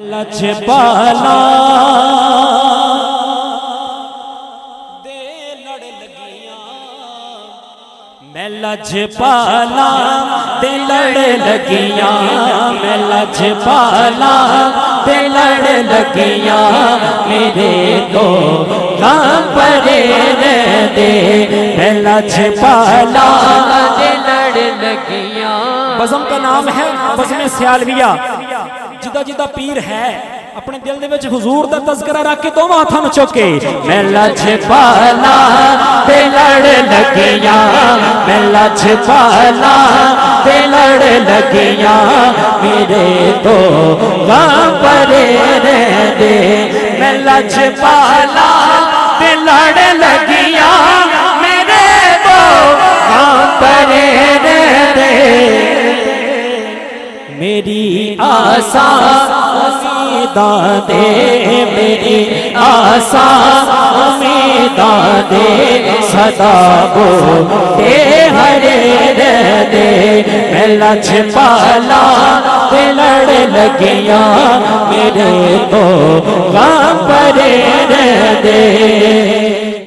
लछपाला दे लड़ लगियां, मैं लछपाला दे लड़ लगियां, मैं लछपाला दे लड़ लगियां, मेरे तो गां परे दे, मैं लछपाला दे लड़ लगियां। बज़म का नाम है बज़म सियालविया। जिदा जिदा पीर है अपने दिल दे विच हुजूर दा तज़किरा रख के दोवां हत्थां नूं चुक के मैं लछपाला ते लड़ लगियां, मैं लछपाला ते लड़ लगियां, मेरे तो गां परे दे, मैं लछपाला ते लड़ लगियां, मेरे तो गां परे दे। मेरी आसा उम्मीदां दे, मेरी आसा उम्मीदां दे, सदा बोटे हरे दे, मैं लछपाला ते लड़ लगियां, मेरे तो गां परे दे।